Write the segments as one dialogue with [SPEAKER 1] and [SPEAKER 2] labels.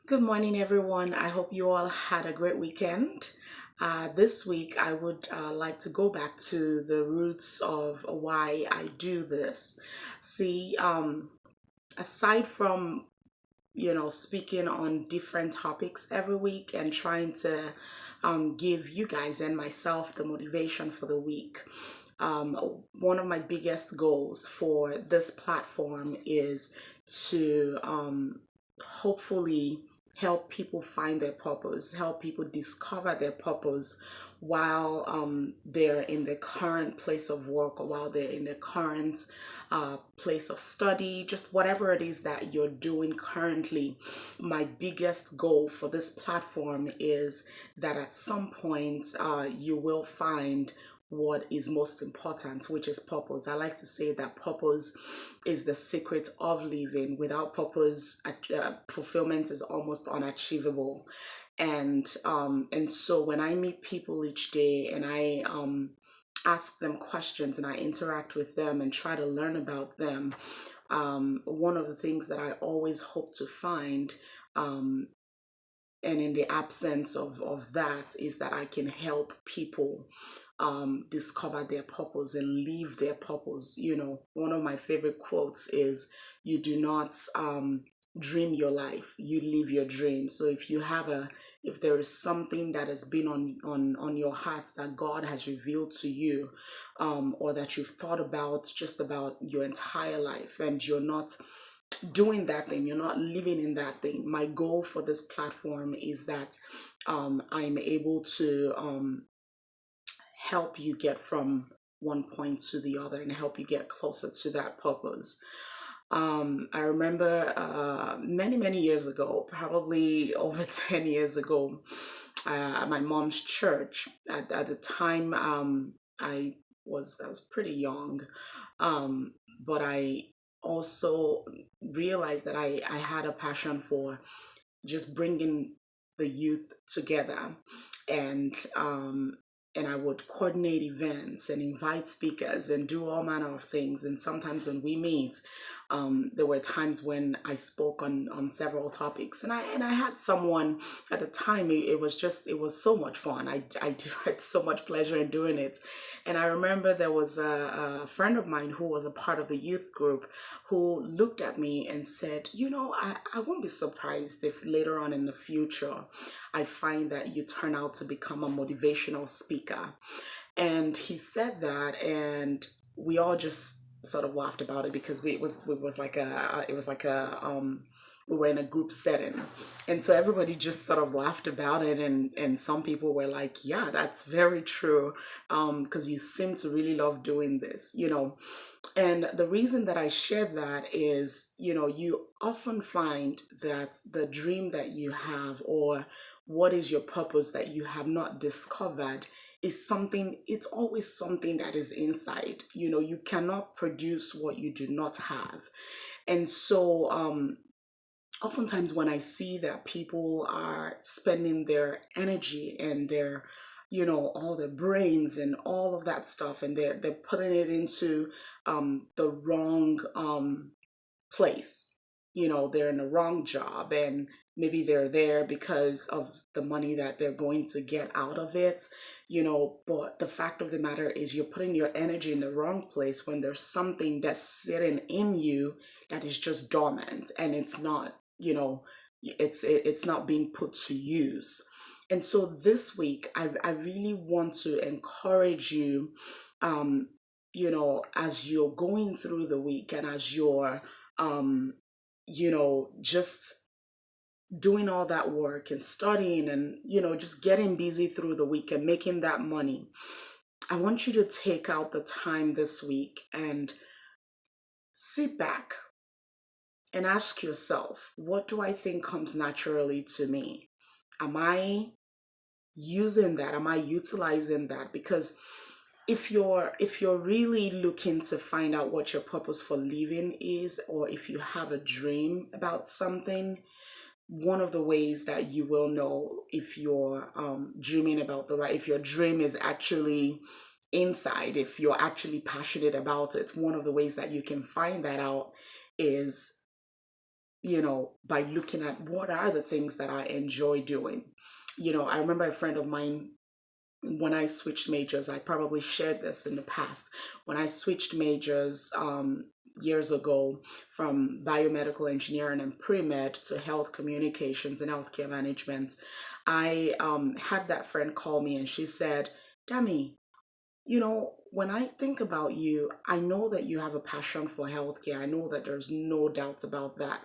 [SPEAKER 1] Good morning, everyone. I hope you all had a great weekend. This week, I would like to go back to the roots of why I do this. See, aside from speaking on different topics every week and trying to give you guys and myself the motivation for the week. Um, One of my biggest goals for this platform is to hopefully help people find their purpose, help people discover their purpose while they're in their current place of work or while they're in their current place of study, just whatever it is that you're doing currently. My biggest goal for this platform is that at some point you will find what is most important, which is purpose. I like to say that purpose is the secret of living. Without purpose, fulfillment is almost unachievable. And so when I meet people each day and I ask them questions and I interact with them and try to learn about them, one of the things that I always hope to find, and in the absence of that, is that I can help people discover their purpose and live their purpose. One of my favorite quotes is, "You do not dream your life; you live your dream." So if there is something that has been on your heart that God has revealed to you, or that you've thought about just about your entire life, and you're not doing that thing, you're not living in that thing. My goal for this platform is that I'm able to help you get from one point to the other and help you get closer to that purpose. I remember many, many years ago, probably over 10 years ago, at my mom's church. At the time, I was pretty young, but I also realized that I had a passion for just bringing the youth together, and and I would coordinate events and invite speakers and do all manner of things. And sometimes when we meet, there were times when I spoke on several topics, and I had someone at the time. It was so much fun. I had so much pleasure in doing it, and I remember there was a friend of mine who was a part of the youth group who looked at me and said, I won't be surprised if later on in the future I find that you turn out to become a motivational speaker. And he said that, and we all just sort of laughed about it because it was like a we were in a group setting, and so everybody just sort of laughed about it, and some people were like, yeah, that's very true, because you seem to really love doing this. And the reason that I share that is, you often find that the dream that you have, or what is your purpose that you have not discovered, is something, it's always something that is inside. You cannot produce what you do not have. And so, oftentimes when I see that people are spending their energy and their, all their brains and all of that stuff, and they're putting it into the wrong place. They're in the wrong job, and maybe they're there because of the money that they're going to get out of it. But the fact of the matter is, you're putting your energy in the wrong place when there's something that's sitting in you that is just dormant, and it's not being put to use. And so this week, I really want to encourage you, as you're going through the week, and as you're just doing all that work and studying, and just getting busy through the week and making that money. I want you to take out the time this week and sit back and ask yourself, what do I think comes naturally to me? Am I using that? Am I utilizing that? Because if you're really looking to find out what your purpose for living is, or if you have a dream about something, one of the ways that you will know if you're dreaming about if your dream is actually inside, if you're actually passionate about it, one of the ways that you can find that out is by looking at what are the things that I enjoy doing. I remember a friend of mine, when I switched majors, I probably shared this in the past. When I switched majors years ago from biomedical engineering and pre-med to health communications and healthcare management, I had that friend call me and she said, Dami, when I think about you, I know that you have a passion for healthcare. I know that there's no doubt about that.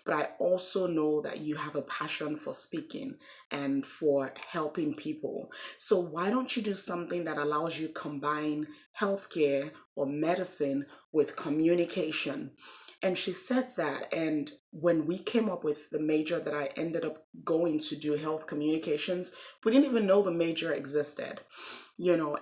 [SPEAKER 1] But I also know that you have a passion for speaking and for helping people. So why don't you do something that allows you to combine healthcare or medicine with communication? And she said that. And when we came up with the major that I ended up going to do, health communications, we didn't even know the major existed.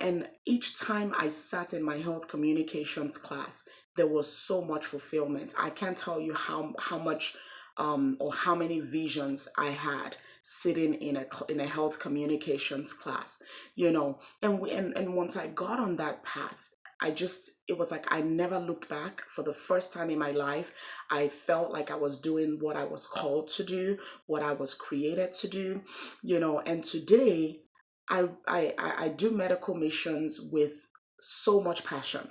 [SPEAKER 1] And each time I sat in my health communications class, there was so much fulfillment. I can't tell you how much or how many visions I had sitting in a health communications class. And once I got on that path, it was like I never looked back. For the first time in my life, I felt like I was doing what I was called to do, what I was created to do. And today I do medical missions with so much passion.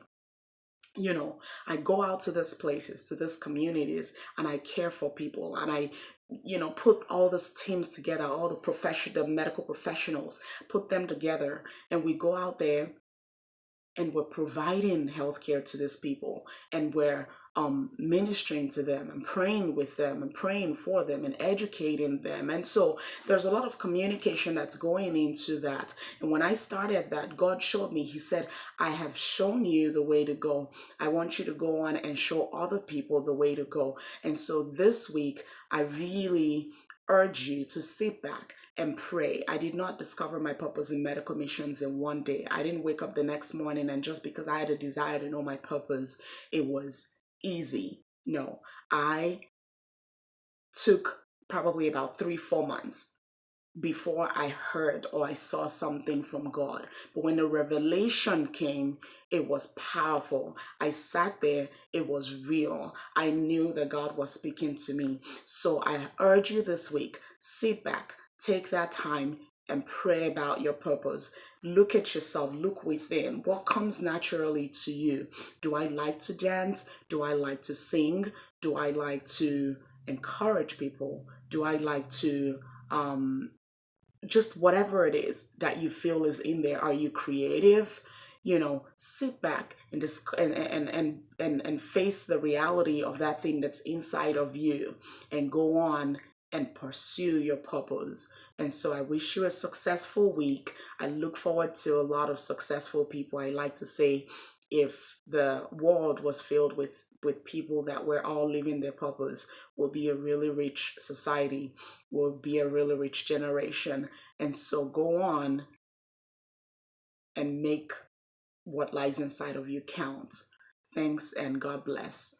[SPEAKER 1] I go out to these places, to these communities, and I care for people, and I put all these teams together, all the medical professionals, put them together, and we go out there and we're providing healthcare to these people, and we're ministering to them and praying with them and praying for them and educating them. And so there's a lot of communication that's going into that. And when I started that, God showed me, He said, I have shown you the way to go. I want you to go on and show other people the way to go. And so this week, I really urge you to sit back and pray. I did not discover my purpose in medical missions in one day. I didn't wake up the next morning and just because I had a desire to know my purpose, it was easy. No, I took probably about 3-4 months before I heard or I saw something from God. But when the revelation came, it was powerful. I sat there, it was real. I knew that God was speaking to me. So I urge you this week, sit back, take that time and pray about your purpose. Look at yourself, look within. What comes naturally to you? Do I like to dance? Do I like to sing? Do I like to encourage people? Do I like to just whatever it is that you feel is in there? Are you creative? Sit back and and face the reality of that thing that's inside of you and go on and pursue your purpose. And so I wish you a successful week. I look forward to a lot of successful people. I like to say, if the world was filled with people that were all living their purpose, will be a really rich society, will be a really rich generation. And so go on and make what lies inside of you count. Thanks and God bless.